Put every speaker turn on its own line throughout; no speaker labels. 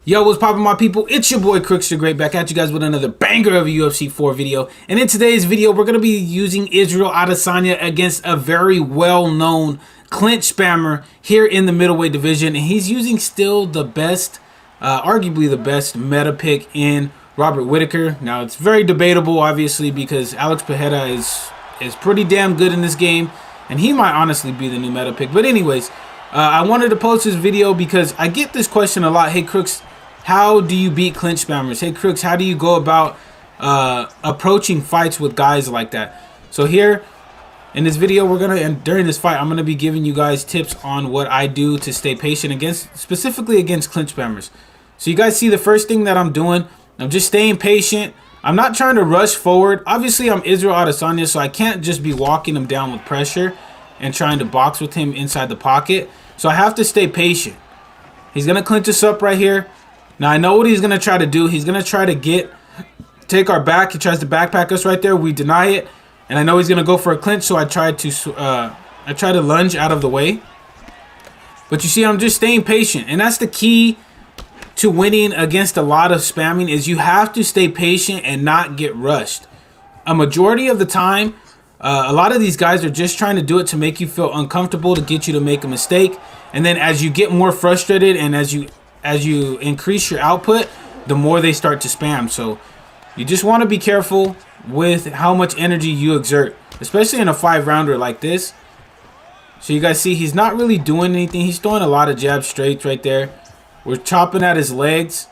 Yo, what's poppin', my people? It's your boy Crooks the Great, back at you guys with another banger of a UFC 4 video. And in today's video, we're going to be using Israel Adesanya against a very well-known clinch spammer here in the middleweight division. And he's using still the best, arguably the best meta pick in Robert Whittaker. Now, it's very debatable, obviously, because Alex Pereira is pretty damn good in this game. And he might honestly be the new meta pick. But anyways, I wanted to post this video because I get this question a lot. Hey, Crooks, how do you beat clinch spammers? Hey, Crooks, how do you go about approaching fights with guys like that? So here in this video, and during this fight, I'm gonna be giving you guys tips on what I do to stay patient specifically against clinch spammers. So you guys see the first thing that I'm doing, I'm just staying patient. I'm not trying to rush forward. Obviously, I'm Israel Adesanya, so I can't just be walking him down with pressure and trying to box with him inside the pocket. So I have to stay patient. He's gonna clinch us up right here. Now, I know what he's going to try to do. He's going to try to take our back. He tries to backpack us right there. We deny it. And I know he's going to go for a clinch, so I try to lunge out of the way. But you see, I'm just staying patient. And that's the key to winning against a lot of spamming, is you have to stay patient and not get rushed. A majority of the time, a lot of these guys are just trying to do it to make you feel uncomfortable, to get you to make a mistake. And then as you get more frustrated and as you increase your output, the more they start to spam. So you just want to be careful with how much energy you exert, especially in a 5-rounder like this. So you guys see he's not really doing anything. He's throwing a lot of jab straights right there. We're chopping at his legs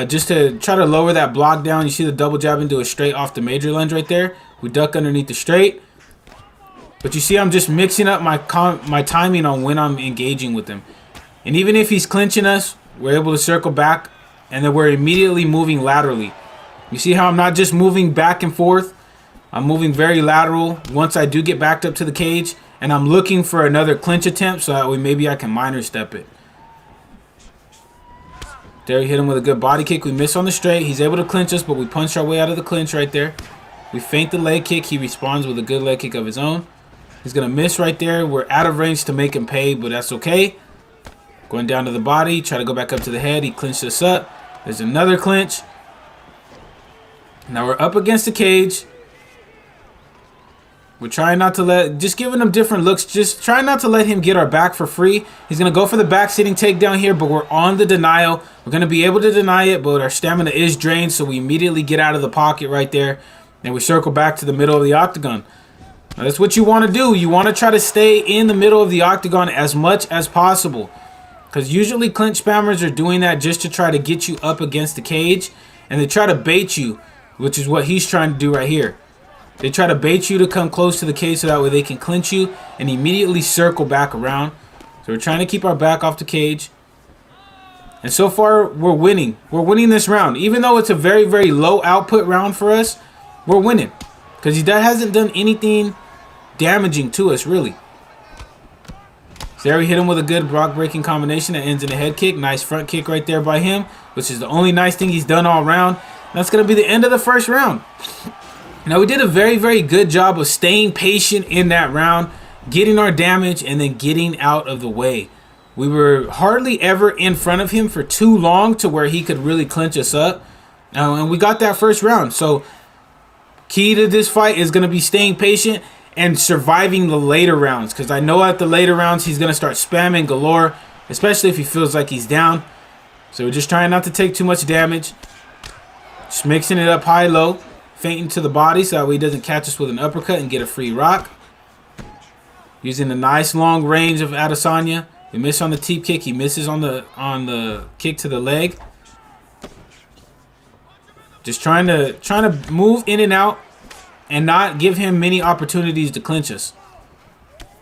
just to try to lower that block down. You see the double jab into a straight off the major lunge right there. We duck underneath the straight. But you see I'm just mixing up my timing on when I'm engaging with him. And even if he's clinching us, we're able to circle back, and then we're immediately moving laterally. You see how I'm not just moving back and forth. I'm moving very lateral once I do get backed up to the cage, and I'm looking for another clinch attempt so that way maybe I can minor step it. There, we hit him with a good body kick. We miss on the straight. He's able to clinch us, but we punch our way out of the clinch right there. We feint the leg kick. He responds with a good leg kick of his own. He's going to miss right there. We're out of range to make him pay, but that's okay. Going down to the body, try to go back up to the head. He clinched us up. There's another clinch. Now we're up against the cage. We're trying not to just giving him different looks. Just trying not to let him get our back for free. He's going to go for the back sitting takedown here, but we're on the denial. We're going to be able to deny it, but our stamina is drained, so we immediately get out of the pocket right there, and we circle back to the middle of the octagon. Now that's what you want to do. You want to try to stay in the middle of the octagon as much as possible, because usually clinch spammers are doing that just to try to get you up against the cage, and they try to bait you, which is what he's trying to do right here. They try to bait you to come close to the cage so that way they can clinch you and immediately circle back around. So we're trying to keep our back off the cage. And so far, we're winning. We're winning this round. Even though it's a very, very low output round for us, we're winning, because he hasn't done anything damaging to us, really. So there we hit him with a good block-breaking combination that ends in a head kick. Nice front kick right there by him, which is the only nice thing he's done all round. That's going to be the end of the first round. Now, we did a very, very good job of staying patient in that round, getting our damage, and then getting out of the way. We were hardly ever in front of him for too long to where he could really clinch us up. And we got that first round. So, key to this fight is going to be staying patient and surviving the later rounds, because I know at the later rounds he's going to start spamming galore, especially if he feels like he's down. So we're just trying not to take too much damage. Just mixing it up high-low, feinting to the body so that way he doesn't catch us with an uppercut and get a free rock. Using the nice long range of Adesanya. We miss on the teep kick. He misses on the kick to the leg. Just trying to move in and out and not give him many opportunities to clinch us.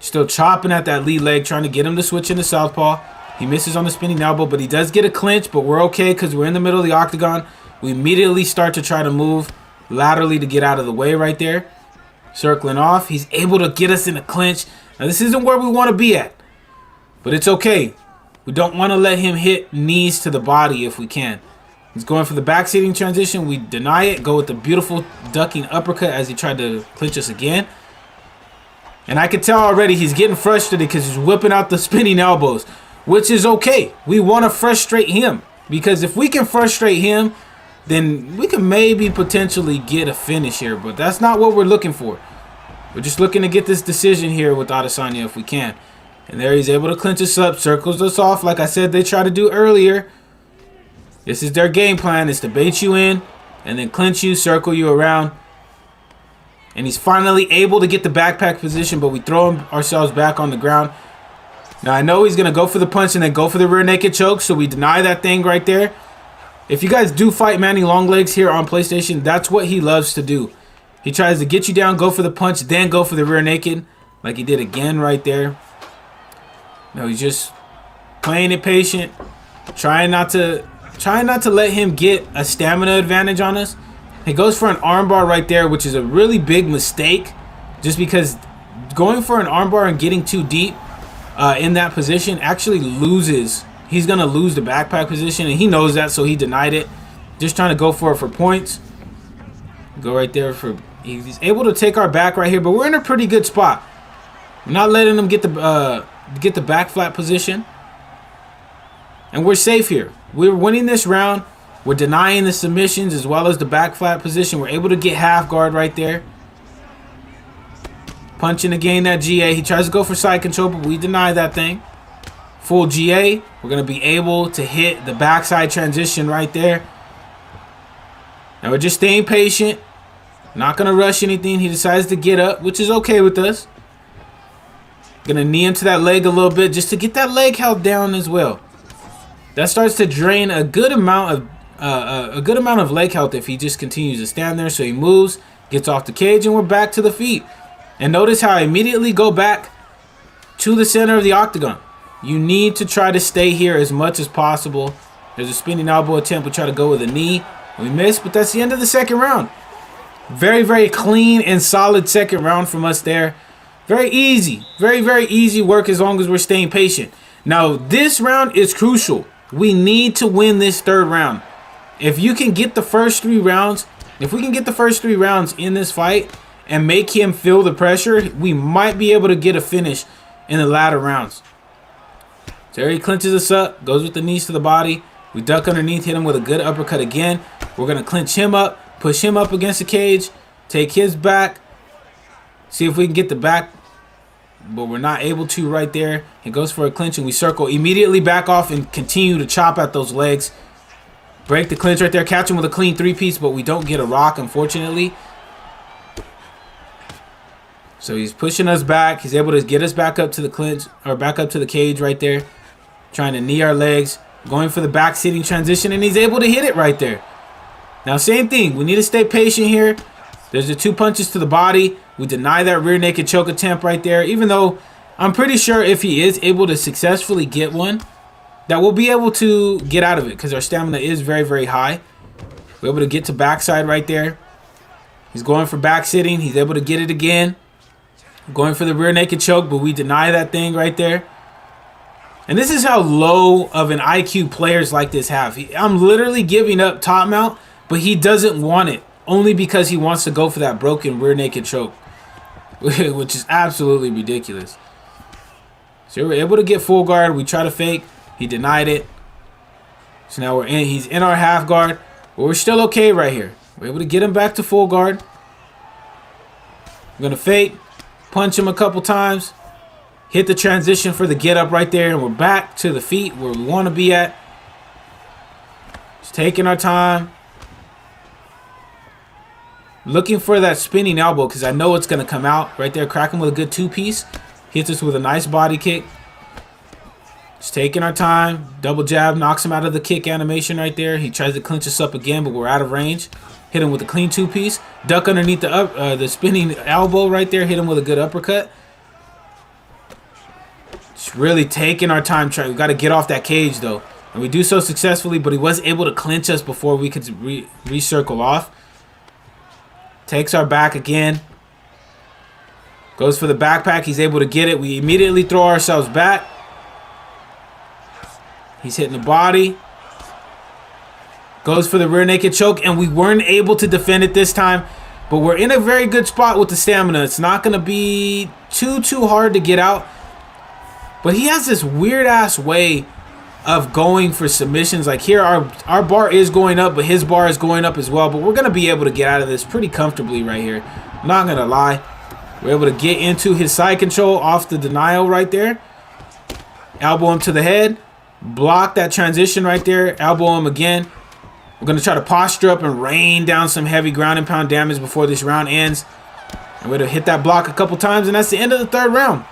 Still chopping at that lead leg, trying to get him to switch into southpaw. He misses on the spinning elbow, but he does get a clinch, but we're okay because we're in the middle of the octagon. We immediately start to try to move laterally to get out of the way right there. Circling off. He's able to get us in a clinch. Now, this isn't where we want to be at, but it's okay. We don't want to let him hit knees to the body if we can. He's going for the back seating transition. We deny it. Go with the beautiful ducking uppercut as he tried to clinch us again. And I can tell already he's getting frustrated because he's whipping out the spinning elbows, which is okay. We want to frustrate him. Because if we can frustrate him, then we can maybe potentially get a finish here. But that's not what we're looking for. We're just looking to get this decision here with Adesanya if we can. And there he's able to clinch us up, circles us off like I said they tried to do earlier. This is their game plan, is to bait you in and then clinch you, circle you around. And he's finally able to get the backpack position, but we throw ourselves back on the ground. Now I know he's going to go for the punch and then go for the rear naked choke, so we deny that thing right there. If you guys do fight Manny Longlegs here on PlayStation, that's what he loves to do. He tries to get you down, go for the punch, then go for the rear naked, like he did again right there. No, he's just playing it patient, trying not to let him get a stamina advantage on us. He goes for an armbar right there, which is a really big mistake, just because going for an armbar and getting too deep in that position actually loses. He's going to lose the backpack position, and he knows that, so he denied it. Just trying to go for it for points. Go right there for... He's able to take our back right here, but we're in a pretty good spot. We're not letting him get the back flat position. And we're safe here. We're winning this round. We're denying the submissions as well as the back flat position. We're able to get half guard right there. Punching to gain that GA. He tries to go for side control, but we deny that thing. Full GA. We're going to be able to hit the backside transition right there. Now we're just staying patient. Not going to rush anything. He decides to get up, which is okay with us. Going to knee into that leg a little bit just to get that leg held down as well. That starts to drain a good amount of leg health if he just continues to stand there. So he moves, gets off the cage, and we're back to the feet. And notice how I immediately go back to the center of the octagon. You need to try to stay here as much as possible. There's a spinning elbow attempt. We try to go with a knee. We miss, but that's the end of the second round. Very, very clean and solid second round from us there. Very easy. Very, very easy work as long as we're staying patient. Now, this round is crucial. We need to win this third round. If you can get the first 3 rounds, if we can get the first 3 rounds in this fight and make him feel the pressure, we might be able to get a finish in the latter rounds. So there he clinches us up, goes with the knees to the body. We duck underneath, hit him with a good uppercut again. We're going to clinch him up, push him up against the cage, take his back, see if we can get the back, but we're not able to right there. He goes for a clinch and we circle, immediately back off and continue to chop at those legs. Break the clinch right there, catch him with a clean 3-piece, but we don't get a rock, unfortunately. So he's pushing us back. He's able to get us back up to the clinch, or back up to the cage right there. Trying to knee our legs, going for the back sitting transition, and he's able to hit it right there. Now, same thing. We need to stay patient here. There's the 2 punches to the body. We deny that rear naked choke attempt right there, even though I'm pretty sure if he is able to successfully get one, that we'll be able to get out of it because our stamina is very, very high. We're able to get to backside right there. He's going for back sitting. He's able to get it again. Going for the rear naked choke, but we deny that thing right there. And this is how low of an IQ players like this have. I'm literally giving up top mount, but he doesn't want it. Only because he wants to go for that broken rear naked choke. Which is absolutely ridiculous. So we're able to get full guard. We try to fake. He denied it. So now he's in our half guard. But we're still okay right here. We're able to get him back to full guard. I'm going to fake. Punch him a couple times. Hit the transition for the get up right there. And we're back to the feet where we want to be at. Just taking our time. Looking for that spinning elbow because I know it's going to come out right there. Crack him with a good 2-piece. Hits us with a nice body kick. Just taking our time. Double jab. Knocks him out of the kick animation right there. He tries to clinch us up again, but we're out of range. Hit him with a clean 2-piece. Duck underneath the spinning elbow right there. Hit him with a good uppercut. Just really taking our time. We got to get off that cage, though. And we do so successfully, but he was able to clinch us before we could recircle off. Takes our back again. Goes for the backpack. He's able to get it. We immediately throw ourselves back. He's hitting the body. Goes for the rear naked choke. And we weren't able to defend it this time. But we're in a very good spot with the stamina. It's not going to be too hard to get out. But he has this weird-ass way of going for submissions. Like here, our bar is going up, but his bar is going up as well. But we're going to be able to get out of this pretty comfortably right here. I'm not going to lie. We're able to get into his side control off the denial right there. Elbow him to the head. Block that transition right there. Elbow him again. We're going to try to posture up and rain down some heavy ground and pound damage before this round ends. And we're going to hit that block a couple times, and that's the end of the third round.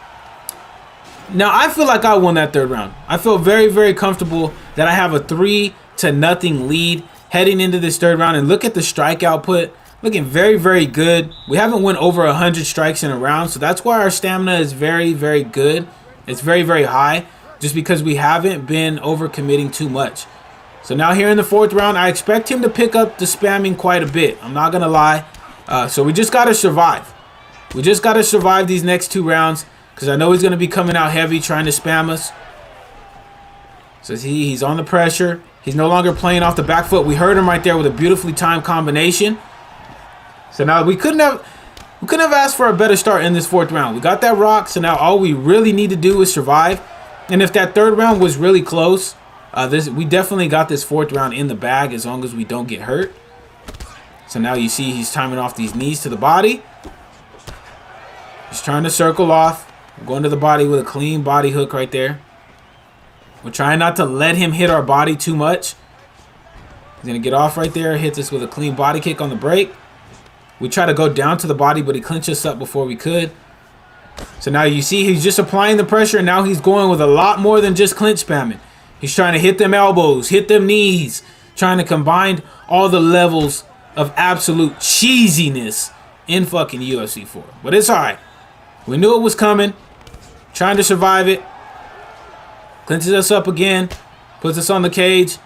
Now, I feel like I won that third round. I feel very, very comfortable that I have a 3-0 lead heading into this third round. And look at the strike output. Looking very, very good. We haven't went over 100 strikes in a round, so that's why our stamina is very, very good. It's very, very high, just because we haven't been overcommitting too much. So now here in the fourth round, I expect him to pick up the spamming quite a bit. I'm not going to lie. So we just got to survive. We just got to survive these next 2 rounds. Because I know he's going to be coming out heavy trying to spam us. So he's on the pressure. He's no longer playing off the back foot. We heard him right there with a beautifully timed combination. So now we couldn't have asked for a better start in this fourth round. We got that rock. So now all we really need to do is survive. And if that third round was really close, we definitely got this fourth round in the bag as long as we don't get hurt. So now you see he's timing off these knees to the body. He's trying to circle off. Going to the body with a clean body hook right there. We're trying not to let him hit our body too much. He's going to get off right there. Hits us with a clean body kick on the break. We try to go down to the body, but he clinched us up before we could. So now you see he's just applying the pressure, and now he's going with a lot more than just clinch spamming. He's trying to hit them elbows, hit them knees, trying to combine all the levels of absolute cheesiness in fucking UFC 4. But it's all right. We knew it was coming. Trying to survive it. Clinches us up again. Puts us on the cage.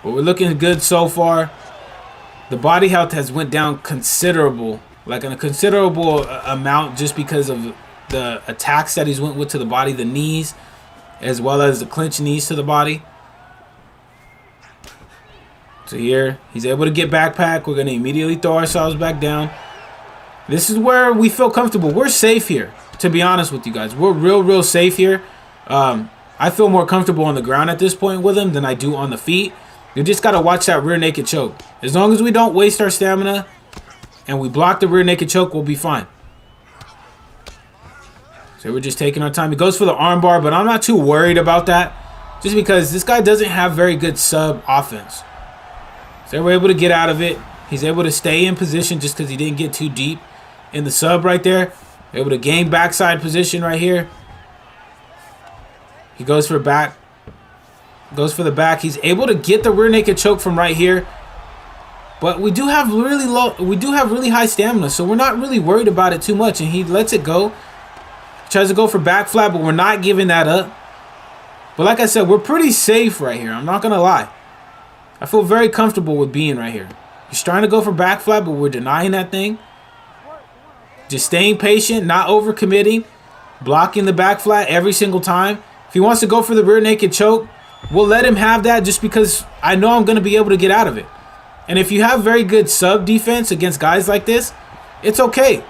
But we're looking good so far. The body health has went down considerable. Like a considerable amount just because of the attacks that he's went with to the body. The knees. As well as the clinch knees to the body. So here, he's able to get backpack. We're going to immediately throw ourselves back down. This is where we feel comfortable. We're safe here, to be honest with you guys. We're real safe here. I feel more comfortable on the ground at this point with him than I do on the feet. You just got to watch that rear naked choke. As long as we don't waste our stamina and we block the rear naked choke, we'll be fine. So we're just taking our time. He goes for the armbar, but I'm not too worried about that. Just because this guy doesn't have very good sub offense. So we're able to get out of it. He's able to stay in position just because he didn't get too deep in the sub right there. Able to gain backside position right here. He goes for back. Goes for the back. He's able to get the rear naked choke from right here. But we do have really high stamina, so we're not really worried about it too much. And he lets it go. Tries to go for back flat, but we're not giving that up. But like I said, we're pretty safe right here. I'm not going to lie. I feel very comfortable with being right here. He's trying to go for back flat, but we're denying that thing. Just staying patient, not overcommitting. Blocking the back flat every single time. If he wants to go for the rear naked choke, we'll let him have that just because I know I'm going to be able to get out of it. And if you have very good sub defense against guys like this, it's okay.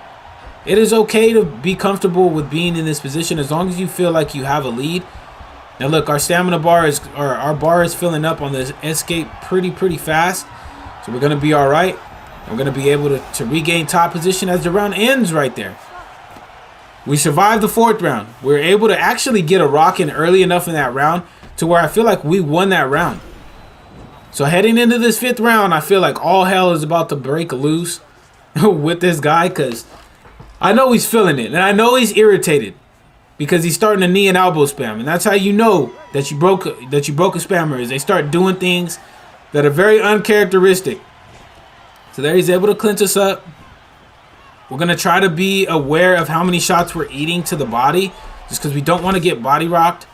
It is okay to be comfortable with being in this position as long as you feel like you have a lead. Now look, our stamina bar is, or our bar is filling up on this escape pretty fast. So we're going to be all right. We're going to be able to regain top position as the round ends right there. We survived the fourth round. We were able to actually get a rock in early enough in that round to where I feel like we won that round. So heading into this fifth round, I feel like all hell is about to break loose with this guy because I know he's feeling it. And I know he's irritated because he's starting to knee and elbow spam. And that's how you know that you broke a spammer, is they start doing things that are very uncharacteristic. So there he's able to clinch us up. We're going to try to be aware of how many shots we're eating to the body just because we don't want to get body rocked.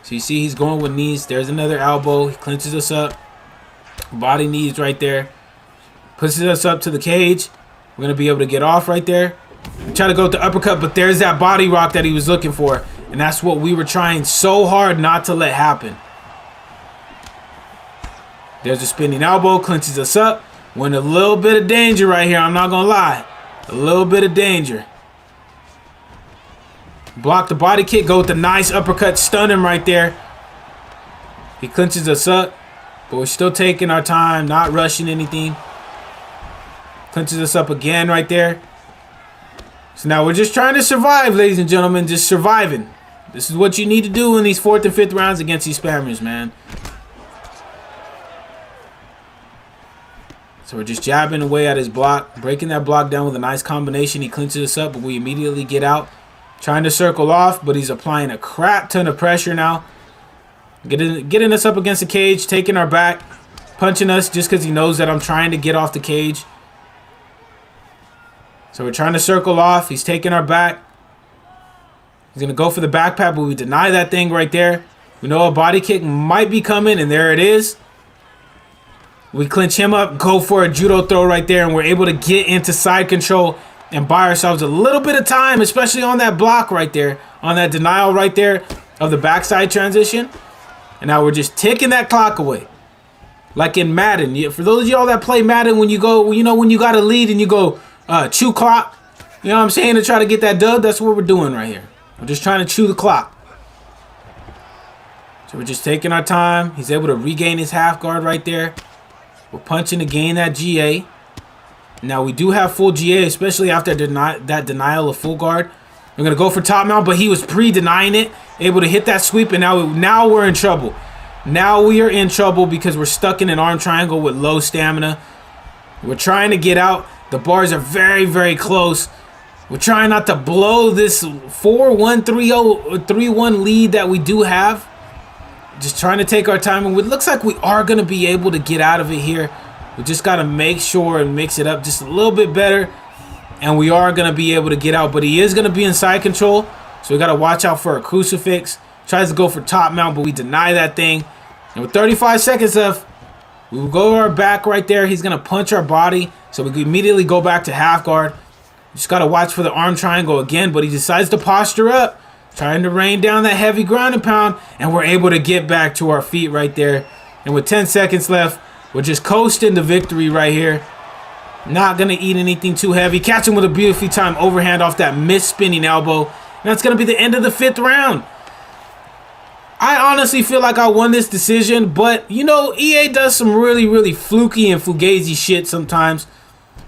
So you see he's going with knees. There's another elbow. He clinches us up. Body knees right there. Pushes us up to the cage. We're going to be able to get off right there. We try to go with the uppercut, but there's that body rock that he was looking for. And that's what we were trying so hard not to let happen. There's a spinning elbow. Clinches us up. We're in a little bit of danger right here. I'm not going to lie. A little bit of danger. Block the body kick. Go with the nice uppercut. Stun him right there. He clinches us up, but we're still taking our time, not rushing anything. Clinches us up again right there. So now we're just trying to survive, ladies and gentlemen. Just surviving. This is what you need to do in these 4th and 5th rounds against these spammers, man. So we're just jabbing away at his block, breaking that block down with a nice combination. He clinches us up, but we immediately get out. Trying to circle off, but he's applying a crap ton of pressure now. Getting us up against the cage, taking our back, punching us just because he knows that I'm trying to get off the cage. So we're trying to circle off. He's taking our back. He's going to go for the backpack, but we deny that thing right there. We know a body kick might be coming, and there it is. We clinch him up, go for a judo throw right there, and we're able to get into side control and buy ourselves a little bit of time, especially on that block right there, on that denial right there of the backside transition. And now we're just ticking that clock away. Like in Madden. For those of y'all that play Madden, when you go, you know, when you got a lead and you go chew clock, you know what I'm saying, to try to get that dub, that's what we're doing right here. We're just trying to chew the clock. So we're just taking our time. He's able to regain his half guard right there. We're punching to gain that GA. Now we do have full GA, especially after that denial of full guard. We're going to go for top mount, but he was pre-denying it. Able to hit that sweep, and now we're in trouble. Now we are in trouble because we're stuck in an arm triangle with low stamina. We're trying to get out. The bars are very, very close. We're trying not to blow this 4-1, 3-0, 3-1 lead that we do have. Just trying to take our time, and it looks like we are going to be able to get out of it here. We just got to make sure and mix it up just a little bit better, and we are going to be able to get out. But he is going to be in side control, so we got to watch out for a crucifix. Tries to go for top mount, but we deny that thing. And with 35 seconds left, we will go to our back right there. He's going to punch our body, so we can immediately go back to half guard. Just got to watch for the arm triangle again, but he decides to posture up, trying to rain down that heavy ground and pound, and we're able to get back to our feet right there. And with 10 seconds left, we're just coasting to victory right here. Not going to eat anything too heavy. Catch him with a beautifully timed overhand off that missed spinning elbow. And that's going to be the end of the 5th round. I honestly feel like I won this decision, but, you know, EA does some really, really fluky and fugazi shit sometimes.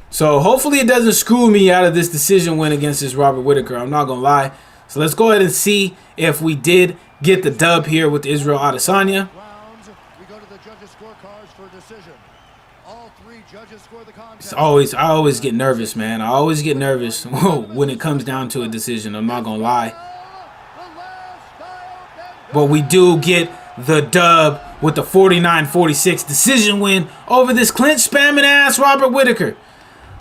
So hopefully it doesn't screw me out of this decision win against this Robert Whittaker. I'm not going to lie. So let's go ahead and see if we did get the dub here with Israel Adesanya. I always get nervous, man. I always get nervous when it comes down to a decision. I'm not going to lie. But we do get the dub with the 49-46 decision win over this clinch spamming ass Robert Whittaker.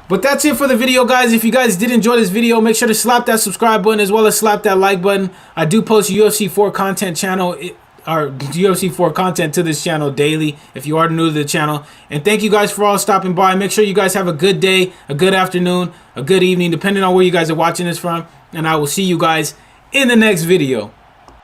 But that's it for the video, guys. If you guys did enjoy this video, make sure to slap that subscribe button as well as slap that like button. I do post UFC 4 content UFC 4 content to this channel daily if you are new to the channel. And thank you guys for all stopping by. Make sure you guys have a good day, a good afternoon, a good evening, depending on where you guys are watching this from. And I will see you guys in the next video.